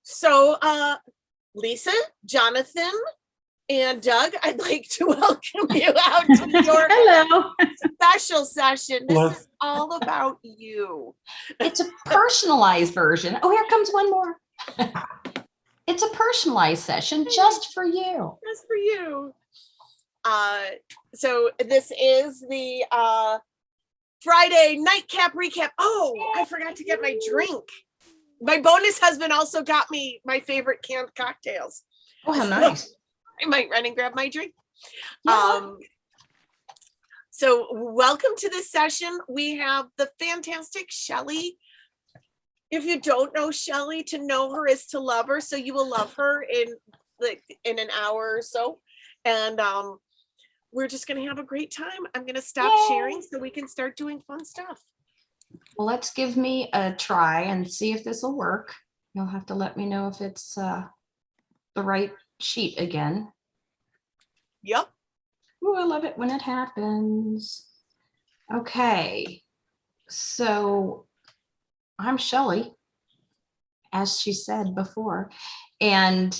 So, Lisa, Jonathan, and Doug, I'd like to welcome you out to your Hello. special session. This Hello. is all about you. It's a personalized version. Oh, here comes one more. It's a personalized session just for you. Just for you. So this is the Friday nightcap recap. Oh, I forgot to get my drink. My bonus husband also got me my favorite canned cocktails. Oh, how nice. I might run and grab my drink. Yeah. So welcome to this session. We have the fantastic Chelle. If you don't know Chelle, to know her is to love her. So you will love her in an hour or so. And we're just going to have a great time. I'm going to stop sharing so we can start doing fun stuff. Well, let's give me a try and see if this will work. You'll have to let me know if it's the right sheet again. Yep. Oh, I love it when it happens. Okay. So I'm Chelle, as she said before, and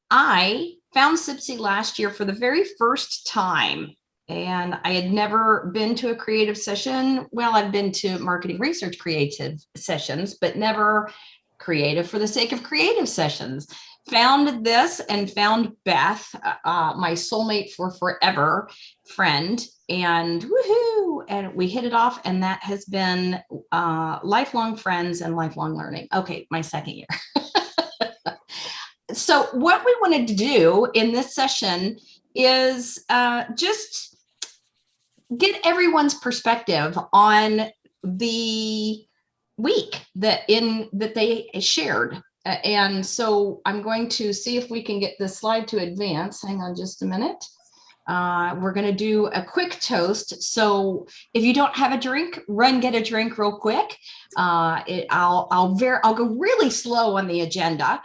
I found CPSI last year for the very first time, and I had never been to a creative session. Well, I've been to marketing research creative sessions, but never creative for the sake of creative sessions. Found this and found Beth, my soulmate for forever friend, and woohoo, and we hit it off, and that has been lifelong friends and lifelong learning. Okay, my second year. So what we wanted to do in this session is just get everyone's perspective on the week that they shared. And so I'm going to see if we can get this slide to advance. Hang on just a minute. We're going to do a quick toast. So if you don't have a drink, run get a drink real quick. I'll go really slow on the agenda.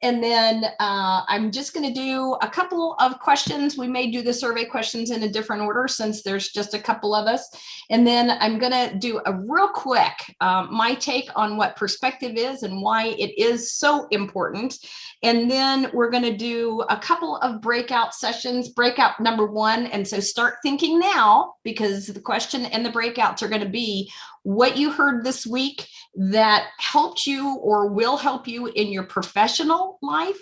And then I'm just going to do a couple of questions. We may do the survey questions in a different order since there's just a couple of us. And then I'm going to do a real quick, my take on what perspective is and why it is so important. And then we're going to do a couple of breakout sessions, breakout number 1. And so start thinking now, because the question and the breakouts are going to be what you heard this week that helped you or will help you in your professional life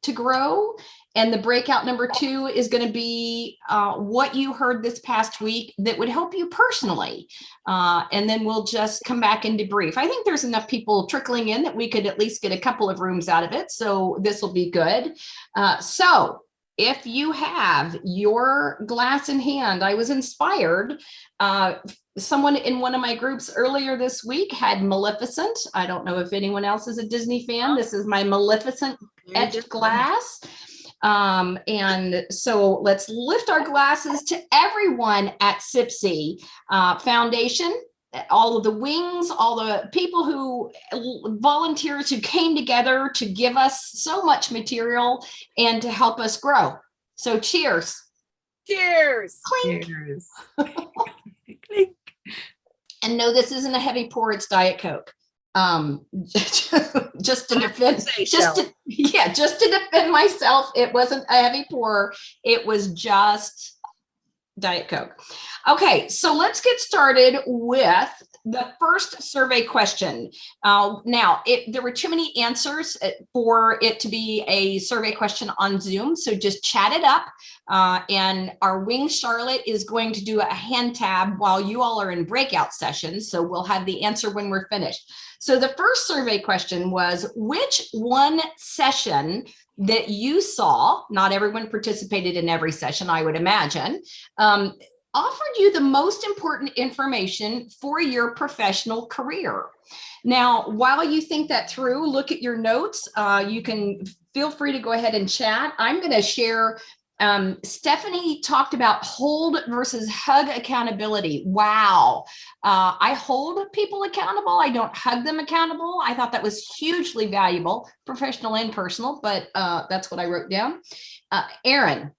to grow. And the breakout number 2 is going to be what you heard this past week that would help you personally. And then we'll just come back and debrief. I think there's enough people trickling in that we could at least get a couple of rooms out of it. So this will be good. So if you have your glass in hand, I was inspired. Someone in one of my groups earlier this week had Maleficent. I don't know if anyone else is a Disney fan. This is my Maleficent etched glass. And so let's lift our glasses to everyone at CPSI Foundation, all of the wings, all the people who volunteers who came together to give us so much material and to help us grow. So cheers. Cheers. Clink. Cheers. Clink. And no, this isn't a heavy pour, it's Diet Coke. Just to defend myself, it wasn't a heavy pour, it was just Diet Coke. Okay, so let's get started with the first survey question. Now, there were too many answers for it to be a survey question on Zoom, so just chat it up. And our wing Charlotte is going to do a hand tab while you all are in breakout sessions, so we'll have the answer when we're finished. So the first survey question was, which one session that you saw, not everyone participated in every session, I would imagine, offered you the most important information for your professional career? Now, while you think that through, look at your notes. You can feel free to go ahead and chat. I'm going to share. Stephanie talked about hold versus hug accountability. Wow. I hold people accountable. I don't hug them accountable. I thought that was hugely valuable, professional and personal, but that's what I wrote down. Aaron,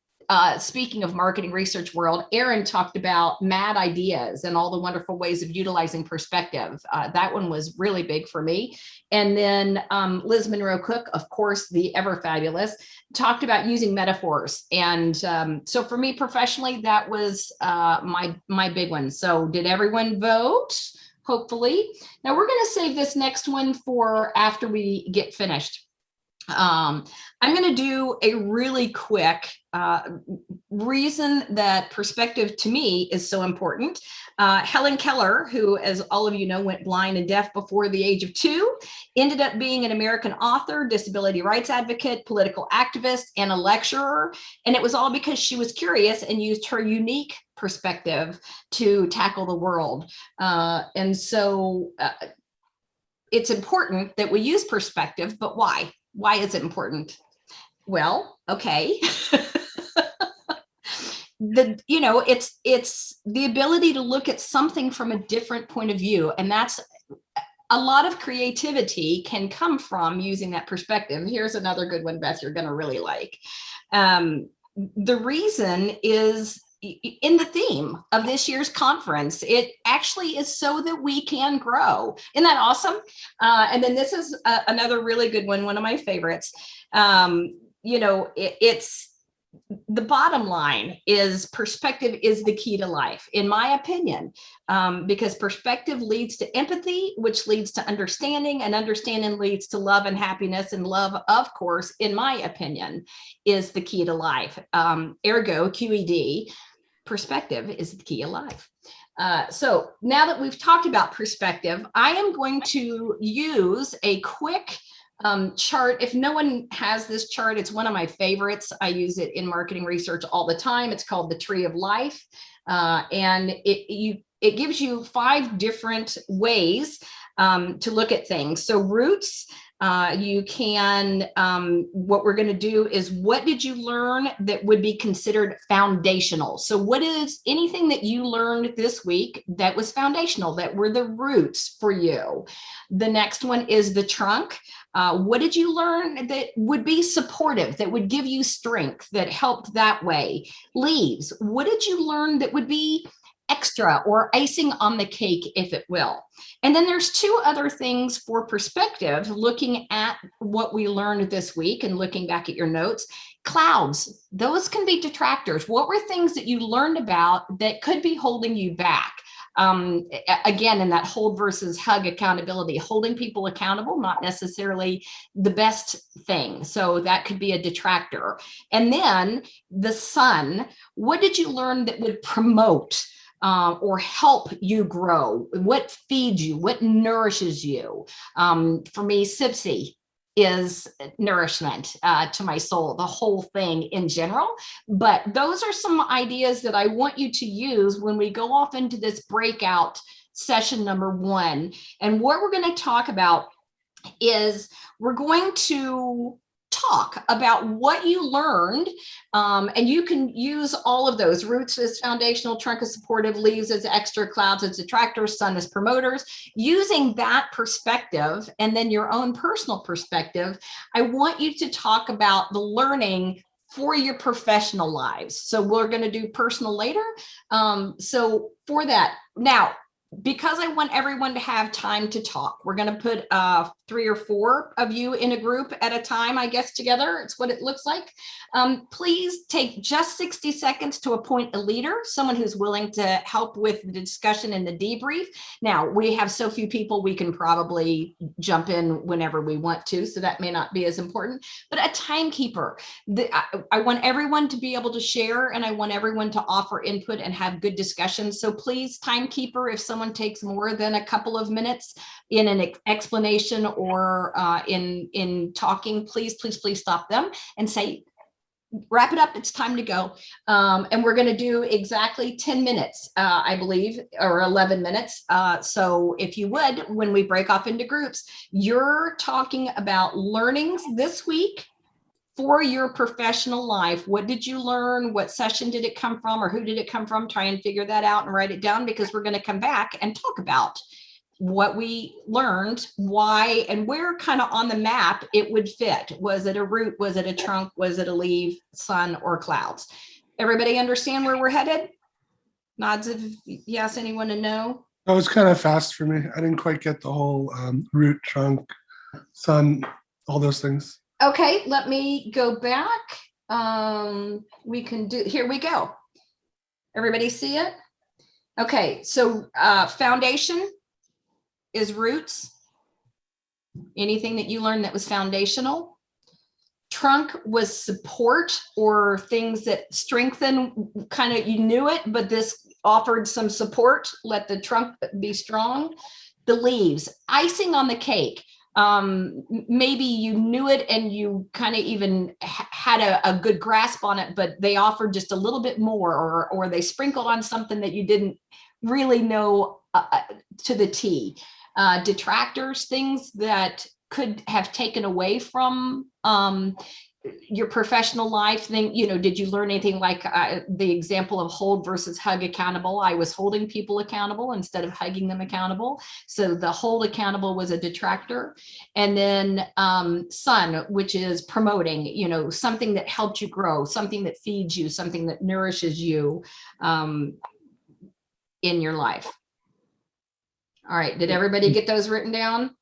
speaking of marketing research world, Erin talked about mad ideas and all the wonderful ways of utilizing perspective. That one was really big for me. And then Liz Monroe Cook, of course, the ever fabulous, talked about using metaphors. And so for me professionally, that was my big one. So did everyone vote? Hopefully. Now we're going to save this next one for after we get finished. I'm going to do a really quick reason that perspective to me is so important. Helen Keller, who, as all of you know, went blind and deaf before the age of 2, ended up being an American author, disability rights advocate, political activist, and a lecturer. And it was all because she was curious and used her unique perspective to tackle the world. And so it's important that we use perspective, but why? Why is it important? Well, okay. It's the ability to look at something from a different point of view. And that's a lot of creativity can come from using that perspective. Here's another good one, Beth, you're going to really like. The reason is in the theme of this year's conference. It actually is so that we can grow. Isn't that awesome? And then this is another really good one of my favorites. It's the bottom line is perspective is the key to life, in my opinion, because perspective leads to empathy, which leads to understanding, and understanding leads to love and happiness. And love, of course, in my opinion, is the key to life. Ergo, QED, perspective is the key of life. So now that we've talked about perspective, I am going to use a quick chart. If no one has this chart, it's one of my favorites. I use it in marketing research all the time. It's called the Tree of Life. And it gives you 5 different ways to look at things. So roots, you can, what we're going to do is, what did you learn that would be considered foundational? So what is anything that you learned this week that was foundational, that were the roots for you? The next one is the trunk. What did you learn that would be supportive, that would give you strength, that helped that way? Leaves. What did you learn that would be extra or icing on the cake, if it will? And then there's 2 other things for perspective, looking at what we learned this week and looking back at your notes. Clouds, those can be detractors. What were things that you learned about that could be holding you back? Again, in that hold versus hug accountability, holding people accountable, not necessarily the best thing. So that could be a detractor. And then the sun, what did you learn that would promote or help you grow? What feeds you? What nourishes you? For me, CPSI is nourishment to my soul, the whole thing in general. But those are some ideas that I want you to use when we go off into this breakout session number 1. And what we're going to talk about is we're going to talk about what you learned, and you can use all of those. Roots as foundational, trunk as supportive, leaves as extra, clouds as detractors, sun as promoters. Using that perspective and then your own personal perspective, I want you to talk about the learning for your professional lives. So we're going to do personal later. So for that, now, because I want everyone to have time to talk, we're going to put 3 or 4 of you in a group at a time, I guess, together. It's what it looks like. Please take just 60 seconds to appoint a leader, someone who's willing to help with the discussion and the debrief. Now, we have so few people, we can probably jump in whenever we want to, so that may not be as important, but a timekeeper. I want everyone to be able to share, and I want everyone to offer input and have good discussions. So please, timekeeper, if someone takes more than a couple of minutes in an explanation or in talking, please stop them and say, wrap it up, it's time to go. And we're going to do exactly 10 minutes, I believe, or 11 minutes. So if you would, when we break off into groups, you're talking about learnings this week for your professional life. What did you learn? What session did it come from, or who did it come from? Try and figure that out and write it down, because we're going to come back and talk about what we learned, why, and where kind of on the map it would fit. Was it a root? Was it a trunk? Was it a leaf, sun, or clouds? Everybody understand where we're headed? Nods of yes, anyone to know? That was kind of fast for me. I didn't quite get the whole root, trunk, sun, all those things. Okay, let me go back. We can do, here we go. Everybody see it? Okay, so foundation is roots. Anything that you learned that was foundational. Trunk was support or things that strengthen, kind of, you knew it, but this offered some support, let the trunk be strong. The leaves, icing on the cake. Maybe you knew it and you kind of even had a good grasp on it, but they offered just a little bit more, or they sprinkled on something that you didn't really know to the T. Detractors, things that could have taken away from your professional life thing. Did you learn anything like the example of hold versus hug accountable? I was holding people accountable instead of hugging them accountable. So the hold accountable was a detractor. And then sun, which is promoting, something that helped you grow, something that feeds you, something that nourishes you in your life. All right, did everybody get those written down?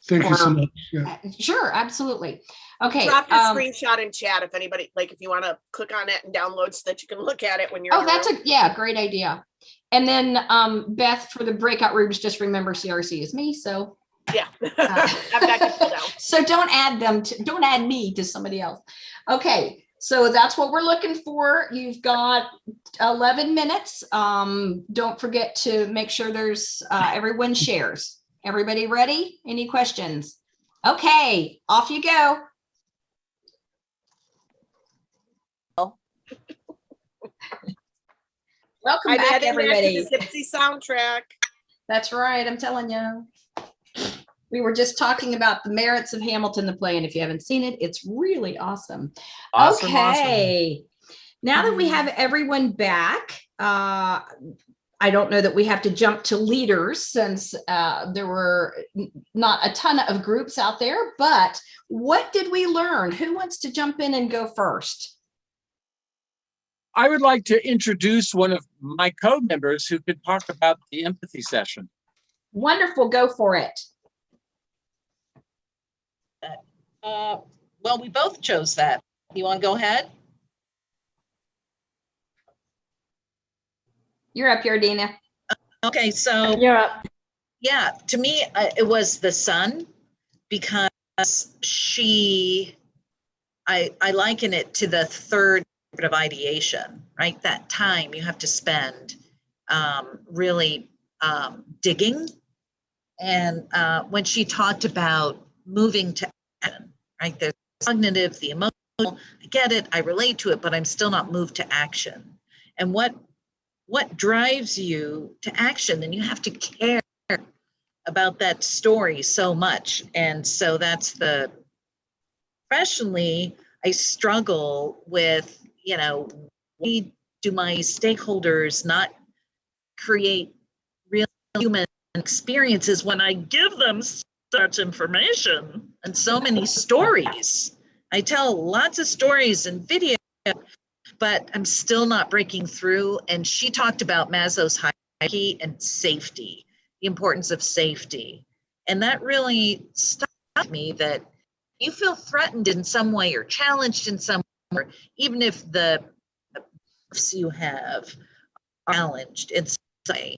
Thank you so much. Yeah. Sure, absolutely. Okay. Drop your screenshot in chat if anybody, like, if you want to click on it and download so that you can look at it when you're. Oh, that's great idea. And then Beth, for the breakout rooms, just remember CRC is me. So yeah, I've got you pulled out. So don't add me to somebody else. Okay. So that's what we're looking for. You've got 11 minutes. Don't forget to make sure there's everyone shares. Everybody ready? Any questions? Okay, off you go. Welcome back, everybody. To the Tipsy soundtrack. That's right. I'm telling you. We were just talking about the merits of Hamilton, the play, and if you haven't seen it, it's really awesome. Okay. Awesome. Now that we have everyone back, I don't know that we have to jump to leaders since there were not a ton of groups out there, but what did we learn? Who wants to jump in and go first? I would like to introduce one of my co-members who could talk about the empathy session. Wonderful, go for it. Well, we both chose that. You want to go ahead? You're up here, Dina. Okay, so you're up. Yeah, to me, it was the sun, because I liken it to the third of ideation, right? That time you have to spend really digging. And when she talked about moving to action, right? There's cognitive, the emotional, I get it, I relate to it, but I'm still not moved to action. And what drives you to action? And you have to care about that story so much. And so that's professionally, I struggle with, why do my stakeholders not create real human experiences when I give them such information and so many stories? I tell lots of stories and video, but I'm still not breaking through. And she talked about Maslow's hierarchy and safety, the importance of safety. And that really stuck me, that you feel threatened in some way or challenged in some way, even if the beliefs you have are challenged in some way,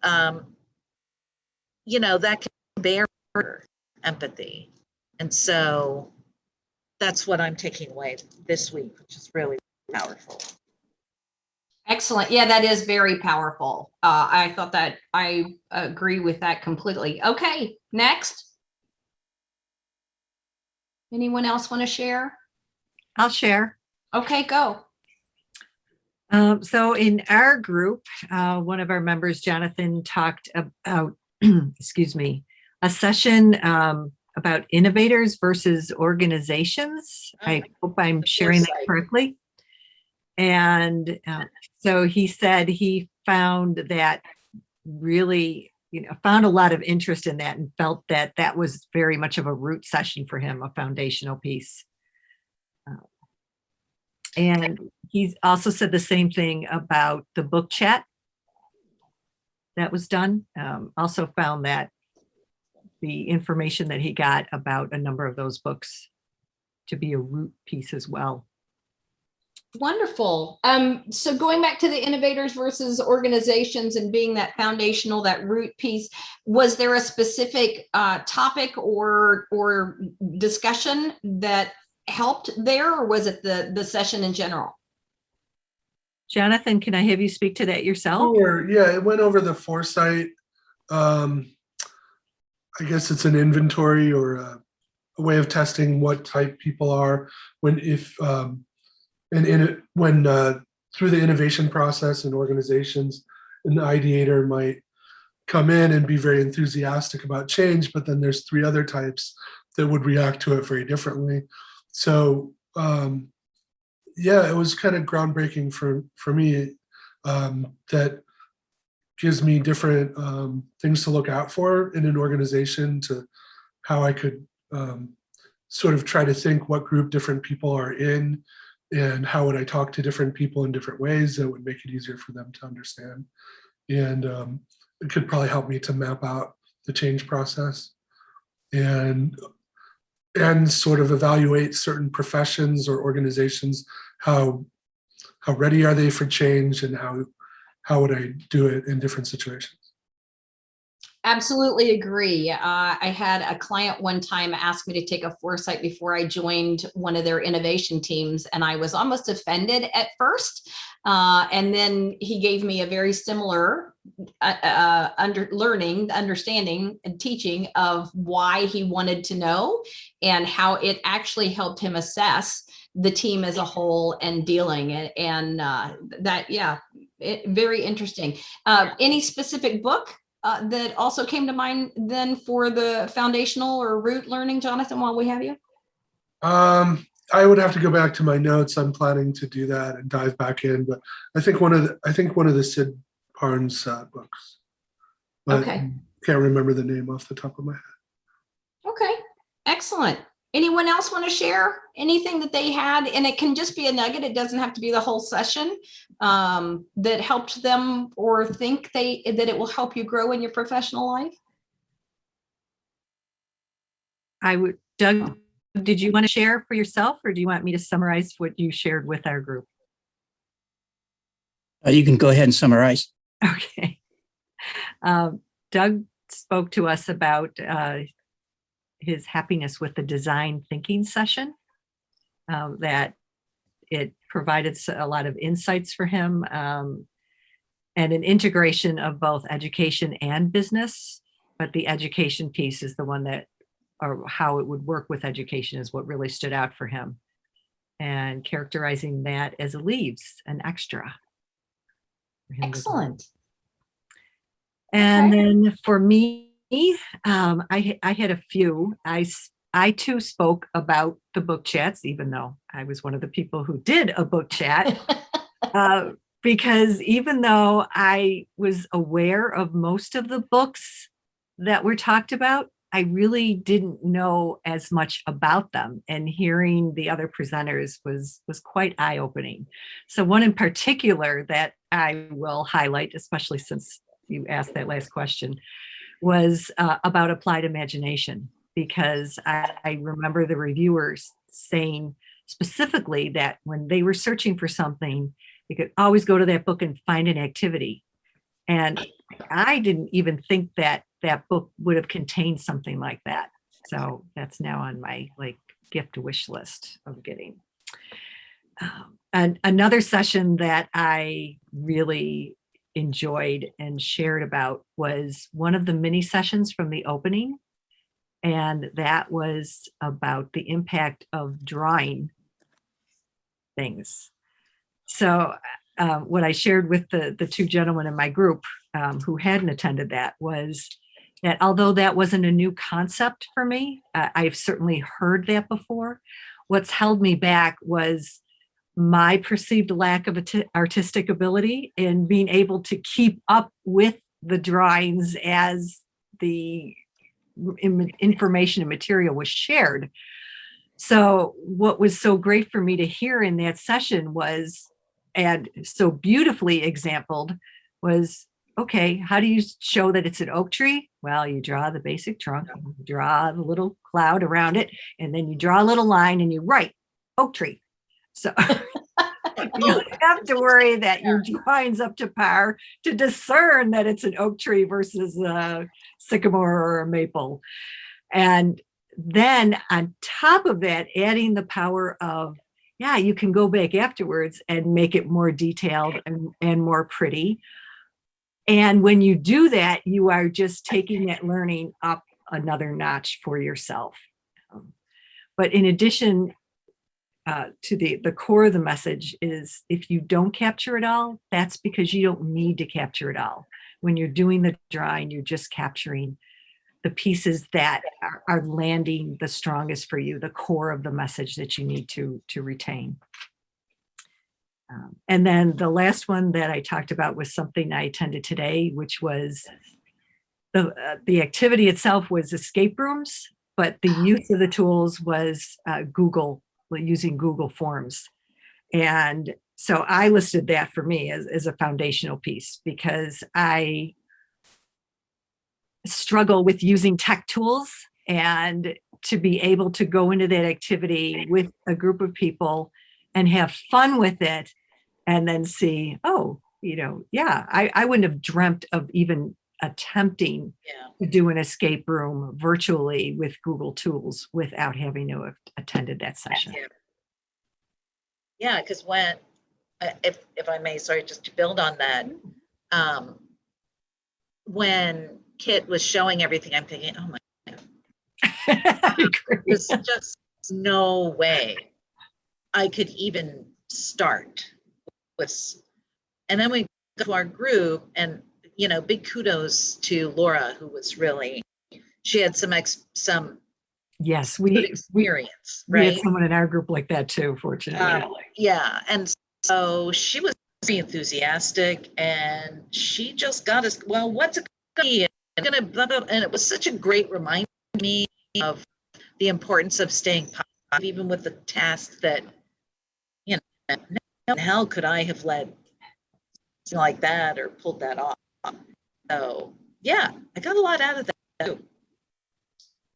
that can bear empathy. And so that's what I'm taking away this week, which is really powerful. Excellent. Yeah, that is very powerful. I thought that I agree with that completely. Okay, next. Anyone else want to share? I'll share. Okay, go. So in our group, one of our members, Jonathan, talked about, excuse me, a session about innovators versus organizations. I hope I'm sharing that correctly. And so he said he found that really, found a lot of interest in that and felt that that was very much of a root session for him, a foundational piece. And he's also said the same thing about the book chat that was done. Also found that the information that he got about a number of those books to be a root piece as well. Wonderful. So going back to the innovators versus organizations and being that foundational, that root piece, was there a specific topic or discussion that helped there, or was it the session in general? Jonathan, can I have you speak to that yourself? Sure. Yeah, it went over the foresight. I guess it's an inventory or a way of testing what type people are when through the innovation process in organizations, an ideator might come in and be very enthusiastic about change, but then there's 3 other types that would react to it very differently. So yeah, it was kind of groundbreaking for me. That gives me different things to look out for in an organization, to how I could sort of try to think what group different people are in, and how would I talk to different people in different ways that would make it easier for them to understand. And it could probably help me to map out the change process and sort of evaluate certain professions or organizations, how ready are they for change, and how would I do it in different situations. Absolutely agree. I had a client one time ask me to take a foresight before I joined one of their innovation teams, and I was almost offended at first. And then he gave me a very similar understanding and teaching of why he wanted to know and how it actually helped him assess the team as a whole and dealing it. And very interesting. Any specific book that also came to mind then for the foundational or root learning, Jonathan, while we have you? I would have to go back to my notes. I'm planning to do that and dive back in, but I think one of the Sid Barnes books. But Okay. Can't remember the name off the top of my head. Okay, excellent. Anyone else want to share anything that they had? And it can just be a nugget. It doesn't have to be the whole session that helped them or think that it will help you grow in your professional life. Doug, did you want to share for yourself, or do you want me to summarize what you shared with our group? You can go ahead and summarize. Okay. Doug spoke to us about his happiness with the design thinking session, that it provided a lot of insights for him, and an integration of both education and business. But the education piece is the one that, or how it would work with education, is what really stood out for him, and characterizing that as a leaves, an extra. Excellent. And Okay. then for me, I had a few. I too spoke about the book chats, even though I was one of the people who did a book chat, because even though I was aware of most of the books that were talked about, I really didn't know as much about them, and hearing the other presenters was quite eye-opening. So one in particular that I will highlight, especially since you asked that last question, was about applied imagination, because I remember the reviewers saying specifically that when they were searching for something, they could always go to that book and find an activity. And I didn't even think that that book would have contained something like that. So that's now on my gift wish list of getting. And another session that I really enjoyed and shared about was one of the mini sessions from the opening. And that was about the impact of drawing things. So what I shared with the 2 gentlemen in my group who hadn't attended that was that although that wasn't a new concept for me, I've certainly heard that before. What's held me back was my perceived lack of artistic ability in being able to keep up with the drawings as the information and material was shared. So what was so great for me to hear in that session was, and so beautifully exampled, was, okay, how do you show that it's an oak tree? Well, you draw the basic trunk, you draw the little cloud around it, and then you draw a little line and you write oak tree. So you don't have to worry that your drawing's up to par to discern that it's an oak tree versus a sycamore or a maple. And then on top of that, adding the power of, yeah, you can go back afterwards and make it more detailed and more pretty. And when you do that, you are just taking that learning up another notch for yourself. But in addition to the core of the message is, if you don't capture it all, that's because you don't need to capture it all. When you're doing the drawing, you're just capturing the pieces that are landing the strongest for you, the core of the message that you need to retain. And then the last one that I talked about was something I attended today, which was the activity itself was escape rooms, but the use of the tools was using Google Forms. And so I listed that for me as a foundational piece, because I struggle with using tech tools, and to be able to go into that activity with a group of people and have fun with it, and then see, oh, yeah, I wouldn't have dreamt of even attempting to do an escape room virtually with Google tools without having to have attended that session. Yeah, because when, if I may, sorry, just to build on that, when Kit was showing everything, I'm thinking, oh my God, there's just no way I could even start with. And then we go to our group, and big kudos to Laura, who was really, she had some yes, good experience, we right? had someone in our group like that too, fortunately. Yeah, and so she was very enthusiastic, and she just got us, well, what's it gonna be? And it was such a great reminder to me of the importance of staying positive, even with the tasks that, how in hell could I have led something like that or pulled that off? So yeah, I got a lot out of that too.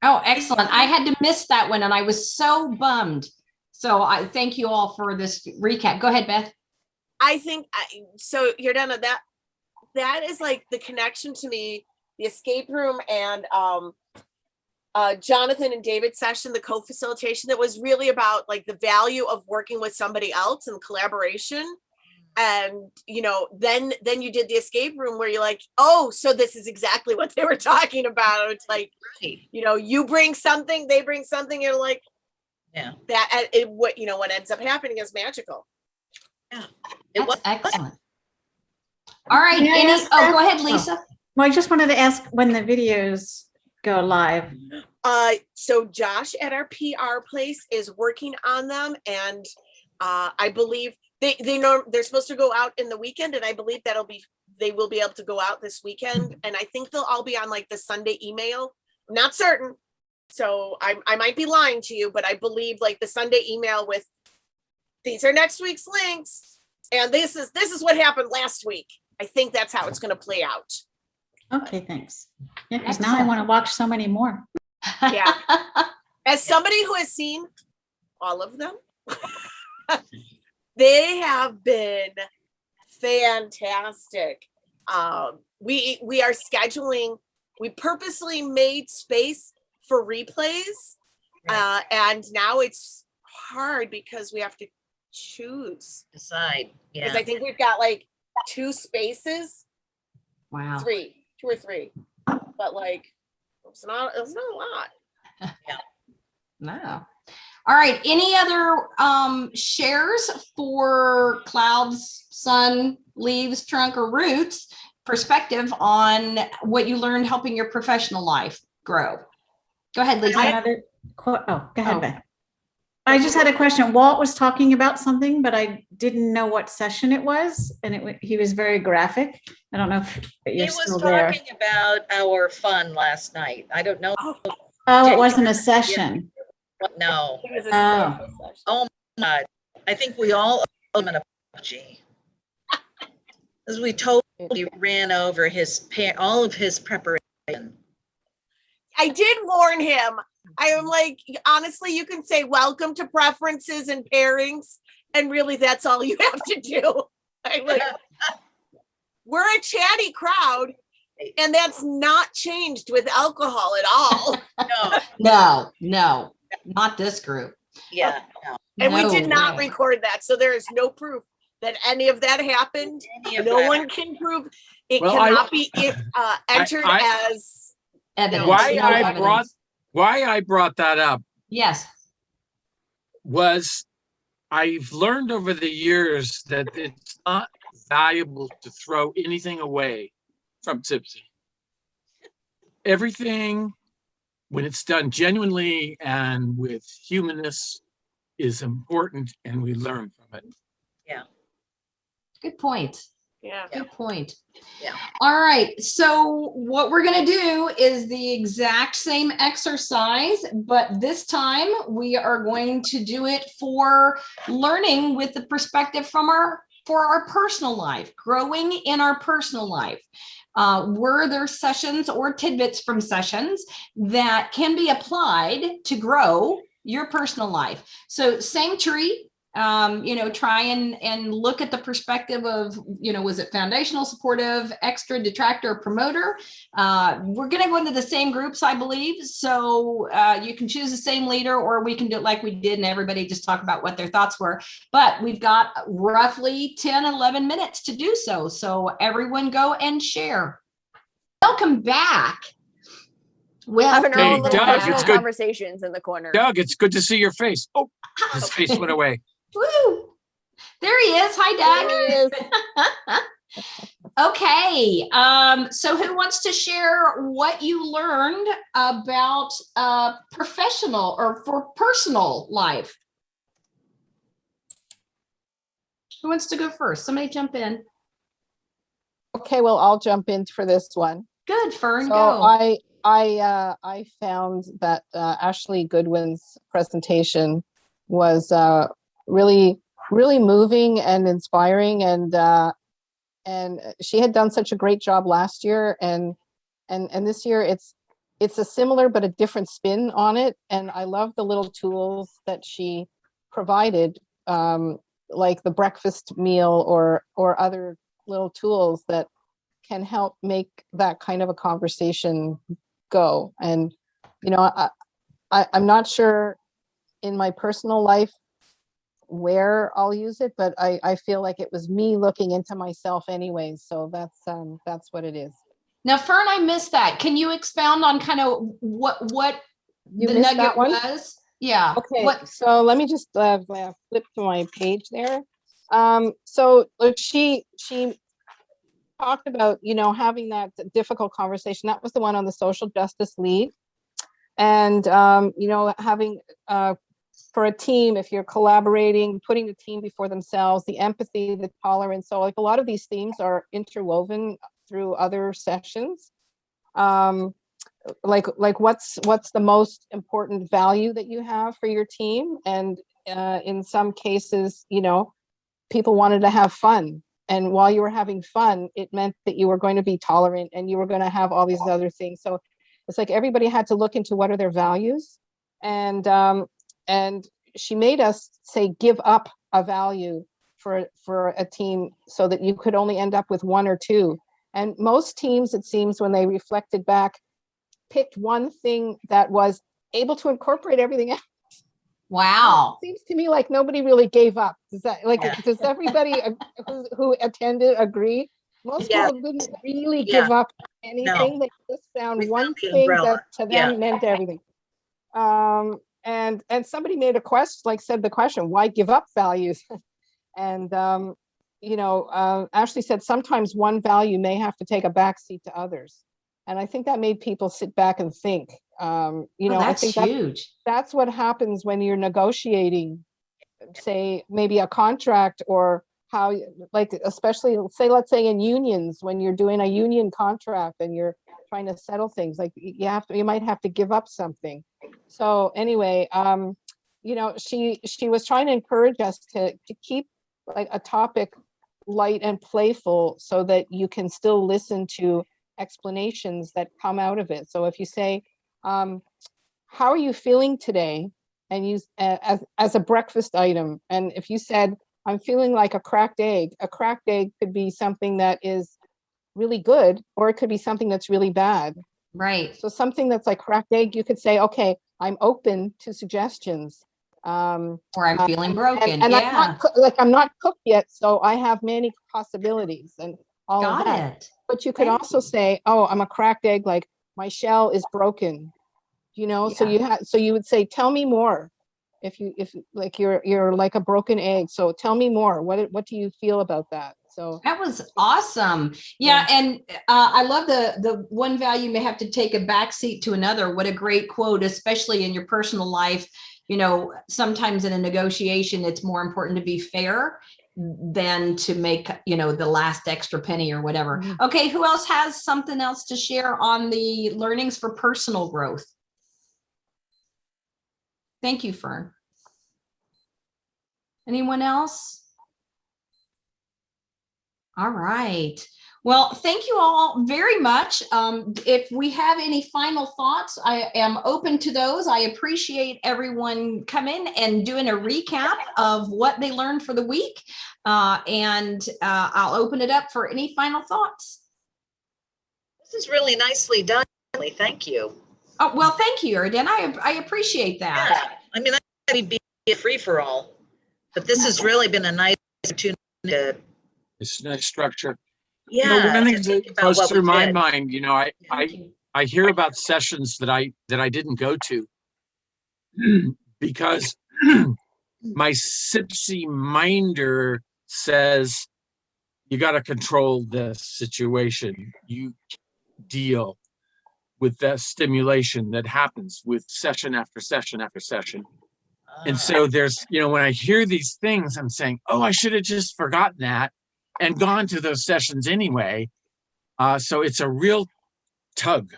Oh, excellent. I had to miss that one and I was so bummed. So I thank you all for this recap. Go ahead, Beth. I think, so you're done with that. That is like the connection to me, the escape room and Jonathan and David's session, the co-facilitation, that was really about like the value of working with somebody else and collaboration. And, then you did the escape room where you're like, oh, so this is exactly what they were talking about. It's like, Right. you bring something, they bring something, you're like, Yeah. that what ends up happening is magical. Yeah. That's excellent. All right. Go ahead, Lisa. Well, I just wanted to ask when the videos go live. So Josh at our PR place is working on them, and I believe they know they're supposed to go out in the weekend, and I believe they will be able to go out this weekend, and I think they'll all be on like the Sunday email. I'm not certain, so I might be lying to you, but I believe like the Sunday email with, these are next week's links, and this is what happened last week. I think that's how it's going to play out. Okay, thanks. Yeah, because now I want to watch so many more. Yeah. As somebody who has seen all of them, they have been fantastic. We are scheduling, we purposely made space for replays. And now it's hard because we have to decide. Yeah. Because I think we've got like 2 spaces. Wow. 2 or 3. But like, it's not a lot. Yeah. No. All right. Any other shares for clouds, sun, leaves, trunk, or roots perspective on what you learned helping your professional life grow? Go ahead, Lisa. Go ahead, Beth. I just had a question. Walt was talking about something, but I didn't know what session it was, and he was very graphic. I don't know if you're still there. He was talking about our fun last night. I don't know. Oh, it wasn't a session. No, It was a Oh. social session. oh my God. I think we all owe him an apology. As we totally ran over all of his preparation. I did warn him. I am like, honestly, you can say welcome to preferences and pairings, and really that's all you have to do. I'm like, we're a chatty crowd, and that's not changed with alcohol at all. No, No, not this group. yeah, no. And we No did not way. record that, so there is no proof that any of that happened. Any of No that. one can prove. It Well, cannot be entered I- as Evidence. Why no I evidence. why I brought that up Yes. was I've learned over the years that it's not valuable to throw anything away from Tipsy. Everything, when it's done genuinely and with humanness, is important, and we learn from it. Good point. yeah. Good point. Yeah. All right. So what we're going to do is the exact same exercise, but this time we are going to do it for learning with the perspective for our personal life, growing in our personal life. Were there sessions or tidbits from sessions that can be applied to grow your personal life? So same tree. Try and look at the perspective of, was it foundational, supportive, extra, detractor, promoter? We're going to go into the same groups, I believe. So you can choose the same leader, or we can do it like we did and everybody just talk about what their thoughts were. But we've got roughly 10, 11 minutes to do so. So everyone go and share. Welcome back. Having our Hey, own little Doug, personal it's good. conversations in the corner. Doug, it's good to see your face. Oh, his face went away. Woo! There he is. Hi, Doug. There he is. Okay. So who wants to share what you learned about professional or for personal life? Who wants to go first? Somebody jump in. Okay, well, I'll jump in for this one. Good, Fern, So go. I found that Ashley Goodwin's presentation was really moving and inspiring, and she had done such a great job last year, and this year it's a similar but a different spin on it, and I love the little tools that she provided, like the breakfast meal or other little tools that can help make that kind of a conversation go. And I'm not sure in my personal life where I'll use it, but I feel like it was me looking into myself anyway. So that's what it is. Now, Fern, I missed that. Can you expound on kind of what You the missed nugget that one? was? Yeah. Okay, What? so let me just flip to my page there. So like she talked about, having that difficult conversation. That was the one on the social justice lead. And, having for a team, if you're collaborating, putting the team before themselves, the empathy, the tolerance. So like a lot of these themes are interwoven through other sessions. Like what's the most important value that you have for your team? And in some cases, people wanted to have fun. And while you were having fun, it meant that you were going to be tolerant and you were going to have all these other things. So it's like everybody had to look into what are their values. And she made us say, give up a value for a team so that you could only end up with one or two. And most teams, it seems, when they reflected back, picked one thing that was able to incorporate everything else. Wow. It seems to me like nobody really gave up. Does everybody who attended agree? Most Yeah. people didn't really Yeah. give up anything. They just found We one found the thing umbrella. that to Yeah. them meant everything. And somebody made a question, said the question, why give up values? And Ashley said sometimes one value may have to take a backseat to others. And I think that made people sit back and think. I That's think huge. that's what happens when you're negotiating, say, maybe a contract, or how, especially let's say in unions, when you're doing a union contract and you're trying to settle things, like you might have to give up something. So anyway, you know, she was trying to encourage us to keep like a topic light and playful so that you can still listen to explanations that come out of it. So if you say, how are you feeling today? And use as a breakfast item. And if you said, I'm feeling like a cracked egg could be something that is really good, or it could be something that's really bad. Right. So something that's like cracked egg, you could say, okay, I'm open to suggestions. Or I'm feeling broken. And Yeah. I'm not cooked yet, so I have many possibilities and all of Got that. it. But you could Thank also you. say, oh, I'm a cracked egg, like my shell is broken. You know, so Yeah. you would say, tell me more. If like you're like a broken egg. So tell me more. What do you feel about that? So That was awesome. Yeah, and I love the one value may have to take a backseat to another. What a great quote, especially in your personal life. You know, sometimes in a negotiation, it's more important to be fair than to make, you know, the last extra penny or whatever. Okay, who else has something else to share on the learnings for personal growth? Thank you, Fern. Anyone else? All right. Well, thank you all very much. If we have any final thoughts, I am open to those. I appreciate everyone coming and doing a recap of what they learned for the week. And I'll open it up for any final thoughts. This is really nicely done. Thank you. Oh, well, thank you, Erden. I appreciate that. Yeah, I mean, that'd be a free for all, but this has really been a nice opportunity to. It's a nice structure. Yeah. You know, one of the things to think that about goes what we through my did. mind, you know, I hear about sessions that I didn't go to because my CPSI minder says you got to control this situation. You deal with that stimulation that happens with session after session after session. And so there's, you know, when I hear these things, I'm saying, oh, I should have just forgotten that and gone to those sessions anyway. So it's a real tug.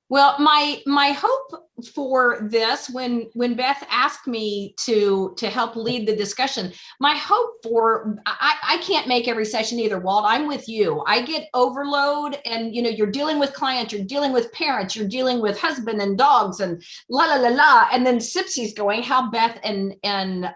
Well, my hope for this, when Beth asked me to help lead the discussion, my hope for, I can't make every session either, Walt. I'm with you. I get overload, and you know, you're dealing with clients, you're dealing with parents, you're dealing with husband and dogs, and la la la la, and then Sipsy's going, how Beth and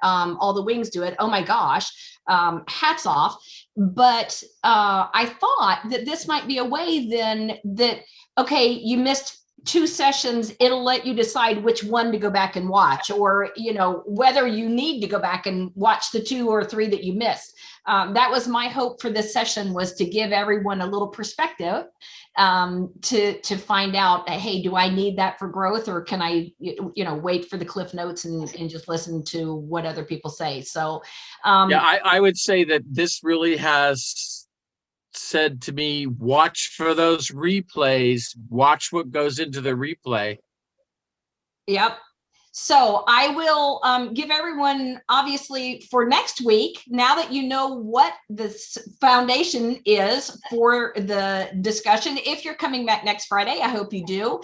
all the wings do it. Oh my gosh, hats off. But I thought that this might be a way then that, okay, you missed 2 sessions, it'll let you decide which one to go back and watch, or, you know, whether you need to go back and watch the 2 or 3 that you missed. That was my hope for this session, was to give everyone a little perspective, to find out, hey, do I need that for growth, or can I, you know, wait for the cliff notes and just listen to what other people say? So yeah, I would say that this really has said to me, watch for those replays, watch what goes into the replay. Yep. So I will give everyone, obviously, for next week, now that you know what the foundation is for the discussion, if you're coming back next Friday, I hope you do,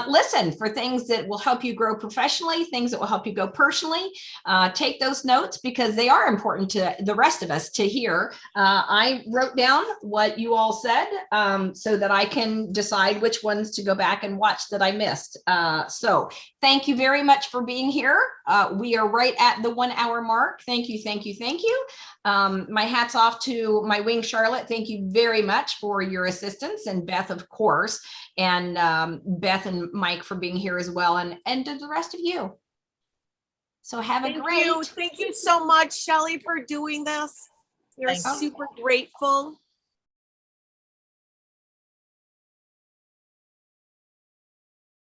listen for things that will help you grow professionally, things that will help you go personally. Take those notes, because they are important to the rest of us to hear. I wrote down what you all said, so that I can decide which ones to go back and watch that I missed. So thank you very much for being here. We are right at the 1 hour mark. Thank you, thank you, thank you. My hat's off to my wing, Charlotte. Thank you very much for your assistance, and Beth, of course, and Beth and Mike for being here as well, and to the rest of you. So have a great. Thank you so much, Shelley, for doing this. We're Thank you. super grateful.